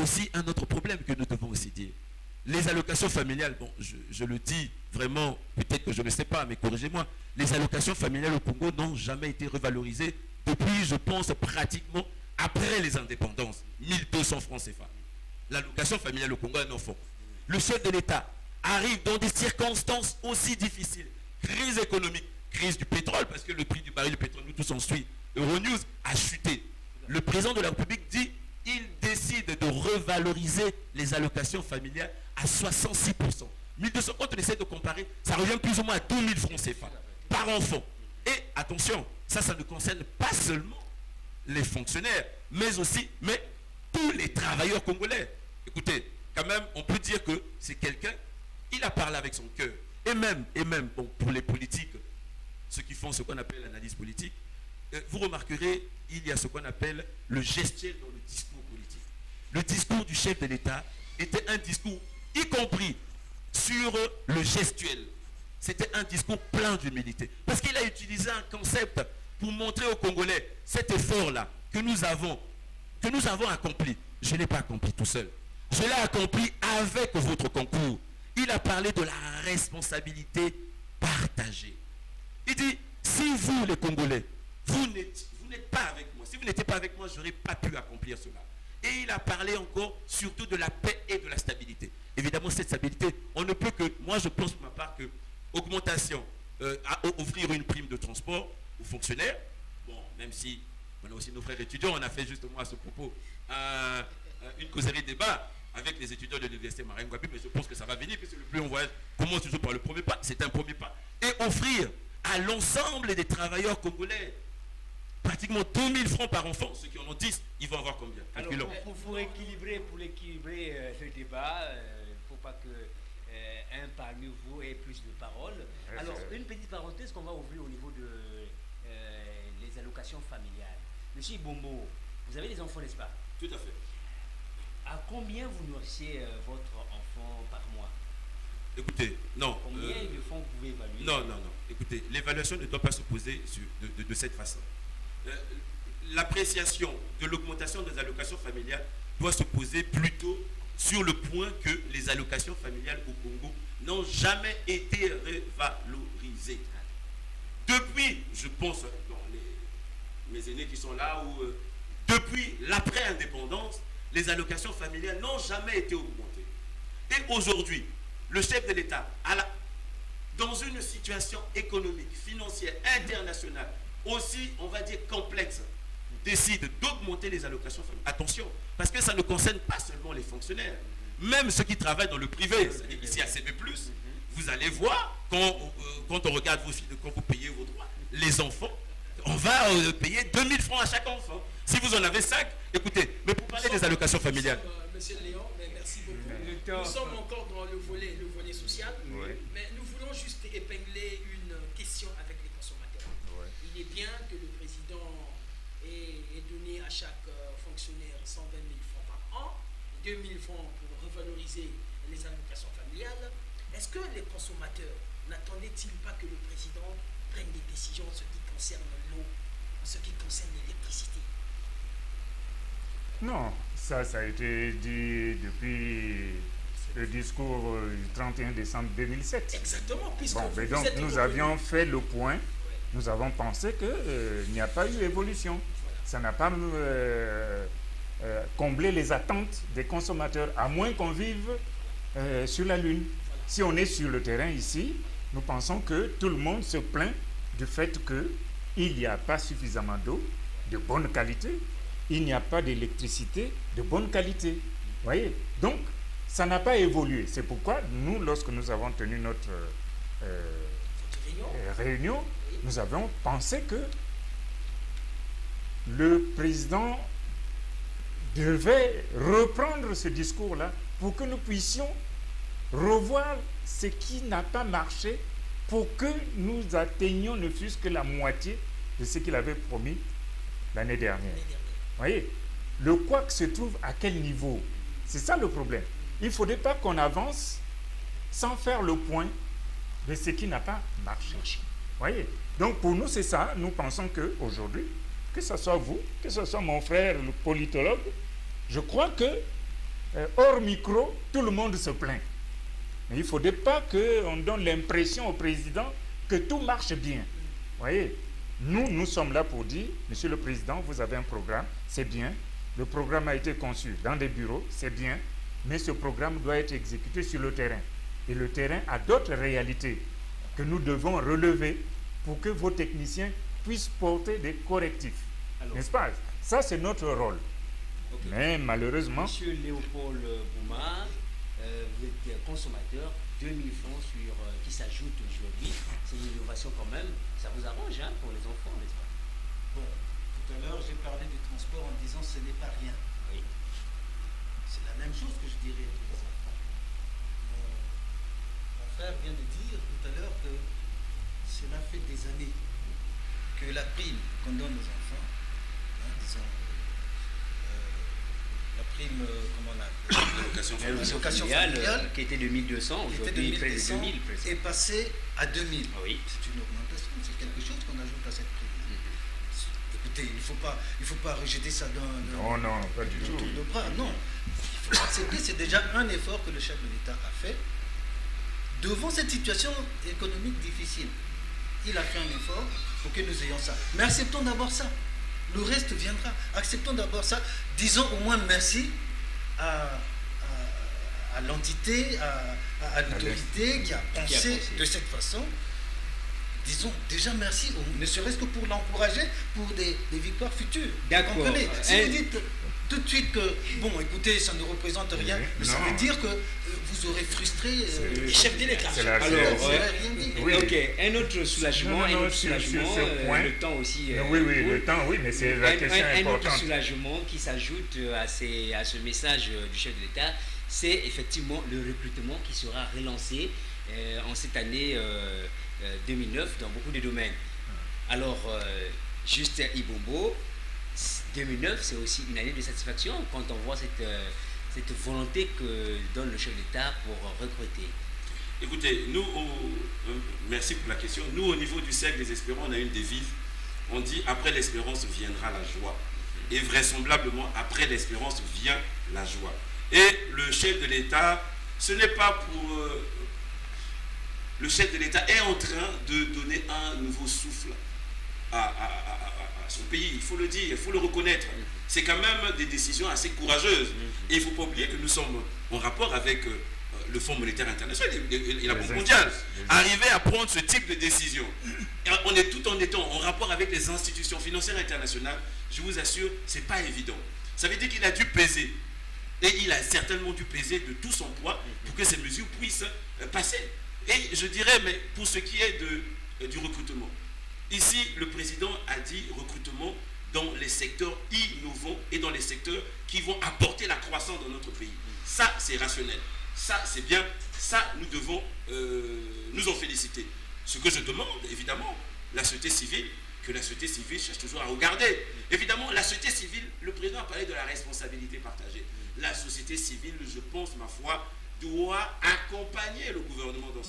aussi un autre problème que nous devons aussi dire. Les allocations familiales, bon, je le dis vraiment, peut-être que je ne sais pas, mais corrigez-moi, les allocations familiales au Congo n'ont jamais été revalorisées depuis, je pense, pratiquement après les indépendances. 1200 francs CFA. L'allocation familiale au Congo à un enfant. Le chef de l'État arrive dans des circonstances aussi difficiles. Crise économique, crise du pétrole, parce que le prix du baril de pétrole, nous tous on suit, Euronews a chuté. Le président de la République dit il décide de revaloriser les allocations familiales à 66%. 1200, quand on essaie de comparer, ça revient plus ou moins à 2000 francs CFA par enfant. Et attention, ça ne concerne pas seulement les fonctionnaires, mais aussi tous les travailleurs congolais. Écoutez, quand même, on peut dire que c'est quelqu'un, il a parlé avec son cœur. Et même bon, pour les politiques, ceux qui font ce qu'on appelle l'analyse politique, vous remarquerez, il y a ce qu'on appelle le gestuel dans le discours politique. Le discours du chef de l'État était un discours, y compris sur le gestuel. C'était un discours plein d'humilité. Parce qu'il a utilisé un concept pour montrer aux Congolais cet effort-là que nous avons accompli. Je ne l'ai pas accompli tout seul. Je l'ai accompli avec votre concours. Il a parlé de la responsabilité partagée. Il dit, si vous les Congolais, vous n'êtes pas avec moi. Si vous n'étiez pas avec moi, je n'aurais pas pu accomplir cela. Et il a parlé encore surtout de la paix et de la stabilité. Évidemment, cette stabilité, on ne peut que, moi je pense pour ma part que augmentation, offrir une prime de transport aux fonctionnaires, bon, même si on a aussi nos frères étudiants, on a fait justement à ce propos une causerie débat avec les étudiants de l'université Marengo-Guapi, mais je pense que ça va venir, puisque le plus on voyage commence toujours par le premier pas, c'est un premier pas. Et offrir à l'ensemble des travailleurs congolais pratiquement 2000 francs par enfant, ceux qui en ont 10, ils vont avoir combien? Alors, pour équilibrer ce débat, il ne faut pas que un parmi vous ait plus de paroles. Alors, une petite parenthèse qu'on va ouvrir au niveau de les allocations familiales. Monsieur Bombo, vous avez des enfants, n'est-ce pas? Tout à fait. À combien vous nourrissez votre enfant par mois? Écoutez, non. Combien de fonds vous pouvez évaluer? Non. Écoutez, l'évaluation ne doit pas se poser de cette façon. L'appréciation de l'augmentation des allocations familiales doit se poser plutôt sur le point que les allocations familiales au Congo n'ont jamais été revalorisées. Depuis, je pense, mes aînés qui sont là, depuis l'après-indépendance, les allocations familiales n'ont jamais été augmentées. Et aujourd'hui, le chef de l'État, dans une situation économique, financière, internationale, aussi, on va dire, complexe, décide d'augmenter les allocations familiales. Attention, parce que ça ne concerne pas seulement les fonctionnaires, même ceux qui travaillent dans le privé, c'est-à-dire ici à CB+, vous allez voir, quand on regarde quand vous payez vos droits, les enfants, on va payer 2000 francs à chaque enfant. Si vous en avez 5, écoutez, mais pour parler des allocations familiales. Monsieur Léon, merci beaucoup. Nous sommes encore dans le volet social, mais nous voulons juste épingler une question avec les consommateurs. Il est bien que le président ait donné à chaque fonctionnaire 120 000 francs par an, 2 000 francs pour revaloriser les allocations familiales. Est-ce que les consommateurs n'attendaient-ils pas que le président prenne des décisions en ce qui concerne l'eau, en ce qui concerne l'électricité? Non, ça a été dit depuis le discours du 31 décembre 2007. Exactement, puisque mais donc nous avions fait le point, nous avons pensé qu'il n'y a pas eu évolution. Voilà. Ça n'a pas comblé les attentes des consommateurs, à moins qu'on vive sur la Lune. Voilà. Si on est sur le terrain ici, nous pensons que tout le monde se plaint du fait qu'il n'y a pas suffisamment d'eau de bonne qualité, il n'y a pas d'électricité de bonne qualité. Vous voyez? Donc, ça n'a pas évolué. C'est pourquoi nous, lorsque nous avons tenu notre réunion, nous avons pensé que le président devait reprendre ce discours-là pour que nous puissions revoir ce qui n'a pas marché pour que nous atteignions ne fût-ce que la moitié de ce qu'il avait promis l'année dernière. Vous voyez, le couac se trouve à quel niveau? C'est ça le problème. Il ne faudrait pas qu'on avance sans faire le point de ce qui n'a pas marché. Vous voyez? Donc pour nous, c'est ça. Nous pensons qu'aujourd'hui, que ce soit vous, que ce soit mon frère, le politologue, je crois que hors micro, tout le monde se plaint. Mais il ne faudrait pas qu'on donne l'impression au président que tout marche bien. Vous voyez, nous sommes là pour dire, Monsieur le Président, vous avez un programme, c'est bien. Le programme a été conçu dans des bureaux, c'est bien. Mais ce programme doit être exécuté sur le terrain. Et le terrain a d'autres réalités que nous devons relever pour que vos techniciens puissent porter des correctifs. N'est-ce pas? Ça, c'est notre rôle. Okay. Mais malheureusement... Monsieur Léopold Boumard, vous êtes consommateur, 2000 francs qui s'ajoutent aujourd'hui. C'est une innovation quand même. Ça vous arrange hein, pour les enfants, n'est-ce pas? Bon, tout à l'heure, j'ai parlé du transport en disant ce n'est pas rien. Oui. C'est la même chose que je dirais pour les enfants. Mon frère vient de dire tout à l'heure que cela fait des années que la prime qu'on donne aux enfants, hein, disons, la prime, comment on l'appelle, l'allocation familiale, qui était de 1200, aujourd'hui près de 2000 presque. est passée à 2000. Oui. C'est une augmentation, c'est quelque chose qu'on ajoute à cette prime. Écoutez, il ne faut pas rejeter ça d'un Non, pas du tout. tour de bras. Non, il faut accepter, c'est déjà un effort que le chef de l'État a fait devant cette situation économique difficile. Il a fait un effort pour que nous ayons ça. Mais acceptons d'abord ça. Le reste viendra. Acceptons d'abord ça. Disons au moins merci à l'entité, à l'autorité qui a pensé de cette façon. Disons déjà merci, ne serait-ce que pour l'encourager pour des victoires futures. D'accord. Si vous dites tout de suite que, bon, écoutez, ça ne représente rien, mais ça veut dire que vous aurez frustré les chefs de l'État. Alors, oui. Ok, un autre soulagement, sur ce point, le temps aussi. Oui, le temps, oui, mais c'est la question importante. Un autre soulagement qui s'ajoute à ce message du chef de l'État, c'est effectivement le recrutement qui sera relancé en cette année 2009 dans beaucoup de domaines. Alors, juste Ibombo, 2009, c'est aussi une année de satisfaction quand on voit cette volonté que donne le chef d'État pour recruter. Écoutez, nous, merci pour la question. Nous, au niveau du cercle des espérants, on a une devise. On dit « Après l'espérance viendra la joie ». Et vraisemblablement, après l'espérance vient la joie. Et le chef de l'État, ce n'est pas pour... le chef de l'État est en train de donner un nouveau souffle à son pays. Il faut le dire, il faut le reconnaître. C'est quand même des décisions assez courageuses. Et il ne faut pas oublier que nous sommes en rapport avec le Fonds monétaire international et la Banque mondiale. Arriver à prendre ce type de décision, on est tout en étant en rapport avec les institutions financières internationales, je vous assure, ce n'est pas évident. Ça veut dire qu'il a dû peser. Et il a certainement dû peser de tout son poids pour que ces mesures puissent passer. Et je dirais, mais pour ce qui est du recrutement, ici, le président a dit recrutement dans les secteurs innovants et dans les secteurs qui vont apporter la croissance dans notre pays. Ça, c'est rationnel. Ça, c'est bien. Ça, nous devons nous en féliciter. Ce que je demande, évidemment, la société civile, que la société civile cherche toujours à regarder. Évidemment, la société civile, le président a parlé de la responsabilité partagée. La société civile, je pense, ma foi, doit accompagner le gouvernement dans